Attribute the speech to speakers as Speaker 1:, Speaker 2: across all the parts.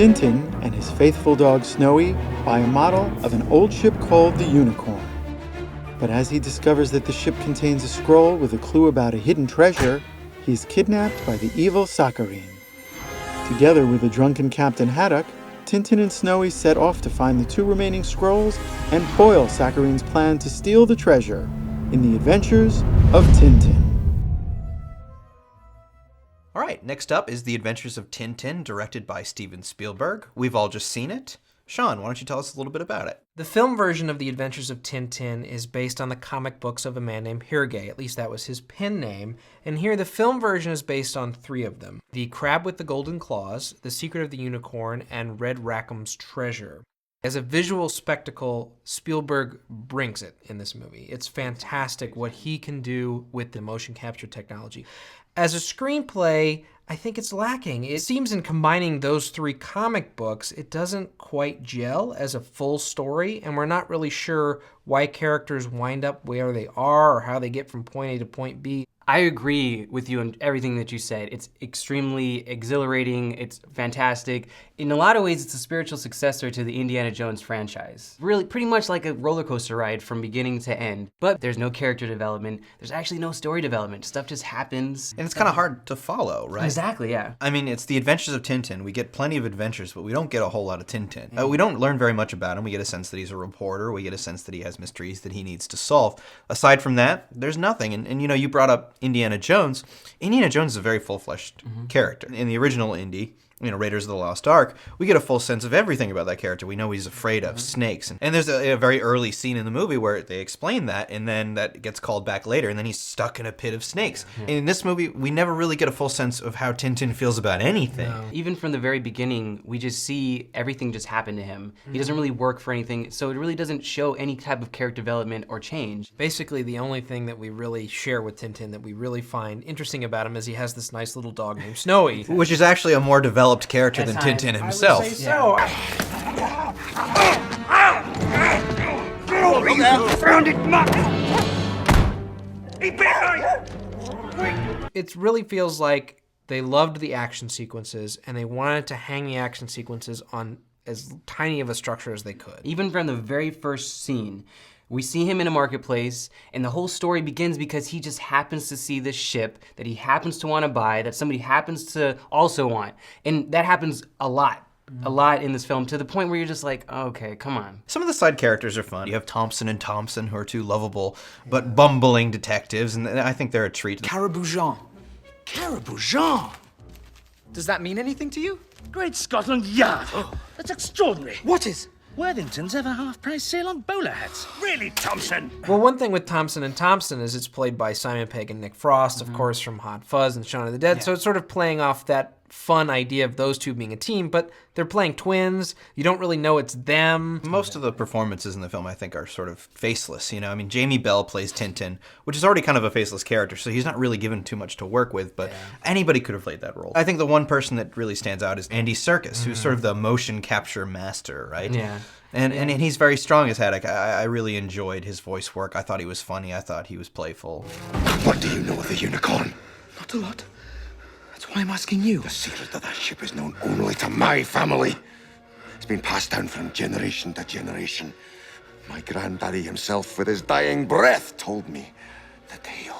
Speaker 1: Tintin and his faithful dog Snowy buy a model of an old ship called the Unicorn. But as he discovers that the ship contains a scroll with a clue about a hidden treasure, he's kidnapped by the evil Sakharine. Together with the drunken Captain Haddock, Tintin and Snowy set off to find the 2 remaining scrolls and foil Sakharine's plan to steal the treasure in the adventures of Tintin.
Speaker 2: All right, next up is The Adventures of Tintin, directed by Steven Spielberg. We've all just seen it. Sean, why don't you tell us a little bit about it?
Speaker 3: The film version of The Adventures of Tintin is based on the comic books of a man named Hergé. At least that was his pen name. And here the film version is based on 3 of them. The Crab with the Golden Claws, The Secret of the Unicorn, and Red Rackham's Treasure. As a visual spectacle, Spielberg brings it in this movie. It's fantastic what he can do with the motion capture technology. As a screenplay, I think it's lacking. It seems in combining those 3 comic books, it doesn't quite gel as a full story, and we're not really sure why characters wind up where they are or how they get from point A to point B.
Speaker 4: I agree with you on everything that you said. It's extremely exhilarating. It's fantastic. In a lot of ways, it's a spiritual successor to the Indiana Jones franchise. Really, pretty much like a roller coaster ride from beginning to end. But there's no character development. There's actually no story development. Stuff just happens.
Speaker 2: And it's kind of hard to follow, right?
Speaker 4: Exactly, yeah.
Speaker 2: I mean, it's The Adventures of Tintin. We get plenty of adventures, but we don't get a whole lot of Tintin. We don't learn very much about him. We get a sense that he's a reporter. We get a sense that he has mysteries that he needs to solve. Aside from that, there's nothing. And you know, you brought up Indiana Jones. Indiana Jones is a very full-fleshed character. In the original Indy, you know, Raiders of the Lost Ark, we get a full sense of everything about that character. We know he's afraid of snakes. And there's a very early scene in the movie where they explain that, and then that gets called back later, and then he's stuck in a pit of snakes. In this movie, we never really get a full sense of how Tintin feels about anything.
Speaker 3: No.
Speaker 4: Even from the very beginning, we just see everything just happen to him. He doesn't really work for anything, so it really doesn't show any type of character development or change.
Speaker 3: Basically, the only thing that we really share with Tintin that we really find interesting about him is he has this nice little dog named Snowy.
Speaker 2: Which is actually a more developed character than Tintin himself.
Speaker 3: I would say so. It really feels like they loved the action sequences and they wanted to hang the action sequences on as tiny of a structure as they could.
Speaker 4: Even from the very first scene, we see him in a marketplace, and the whole story begins because he just happens to see this ship that he happens to want to buy, that somebody happens to also want. And that happens a lot in this film, to the point where you're just like, oh, okay, come on.
Speaker 2: Some of the side characters are fun. You have Thompson and Thompson, who are 2 lovable but bumbling detectives, and I think they're a treat.
Speaker 5: Caribou Jean. Caribou Jean?
Speaker 6: Does that mean anything to you?
Speaker 5: Great Scotland Yard! That's extraordinary.
Speaker 6: What is?
Speaker 5: Worthington's have a half-price sale on bowler hats. Really, Thompson?
Speaker 3: Well, one thing with Thompson and Thompson is it's played by Simon Pegg and Nick Frost, of course, from Hot Fuzz and Shaun of the Dead. So it's sort of playing off that fun idea of those 2 being a team, but they're playing twins. You don't really know it's them.
Speaker 2: Most of the performances in the film, I think, are sort of faceless, you know? I mean, Jamie Bell plays Tintin, which is already kind of a faceless character, so he's not really given too much to work with, but anybody could have played that role. I think the one person that really stands out is Andy Serkis, who's sort of the motion capture master, right?
Speaker 4: Yeah.
Speaker 2: And he's very strong as Haddock. I really enjoyed his voice work. I thought he was funny. I thought he was playful.
Speaker 7: What do you know of the Unicorn?
Speaker 6: Not a lot. That's why I'm asking you.
Speaker 7: The secret of that ship is known only to my family. It's been passed down from generation to generation. My granddaddy himself, with his dying breath, told me the tale.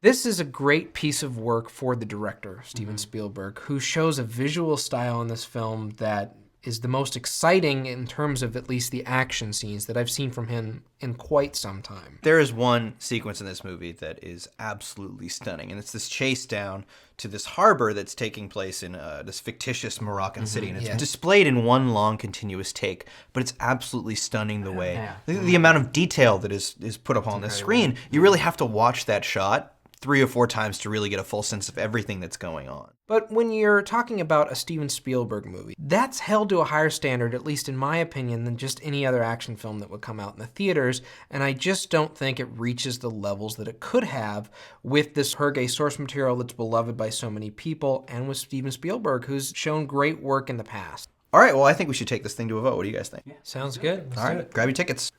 Speaker 3: This is a great piece of work for the director, Steven Spielberg, who shows a visual style in this film that is the most exciting in terms of at least the action scenes that I've seen from him in quite some time.
Speaker 2: There is one sequence in this movie that is absolutely stunning, and it's this chase down to this harbor that's taking place in this fictitious Moroccan city, and it's displayed in one long continuous take, but it's absolutely stunning the way. The amount of detail that is put up on the screen, you really have to watch that shot 3 or 4 times to really get a full sense of everything that's going on.
Speaker 3: But when you're talking about a Steven Spielberg movie, that's held to a higher standard, at least in my opinion, than just any other action film that would come out in the theaters, and I just don't think it reaches the levels that it could have with this Hergé source material that's beloved by so many people, and with Steven Spielberg, who's shown great work in the past.
Speaker 2: All right, well, I think we should take this thing to a vote. What do you guys think?
Speaker 3: Sounds good.
Speaker 2: All right, grab your tickets.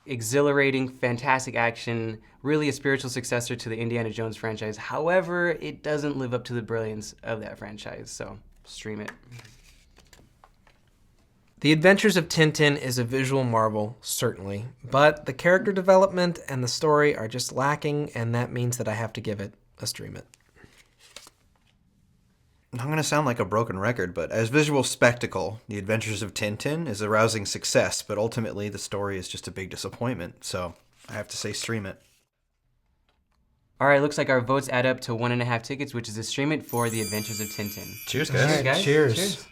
Speaker 4: Exhilarating, fantastic action, really a spiritual successor to the Indiana Jones franchise. However, it doesn't live up to the brilliance of that franchise, so Stream it.
Speaker 3: The Adventures of Tintin is a visual marvel, certainly, but the character development and the story are just lacking, and that means that I have to give it a stream it.
Speaker 2: I'm going to sound like a broken record, but as visual spectacle, The Adventures of Tintin is a rousing success, but ultimately the story is just a big disappointment, so I have to say stream it.
Speaker 4: All right, looks like our votes add up to 1.5 tickets, which is a stream it for The Adventures of Tintin.
Speaker 2: Cheers, guys.
Speaker 4: Cheers, guys.
Speaker 3: Cheers.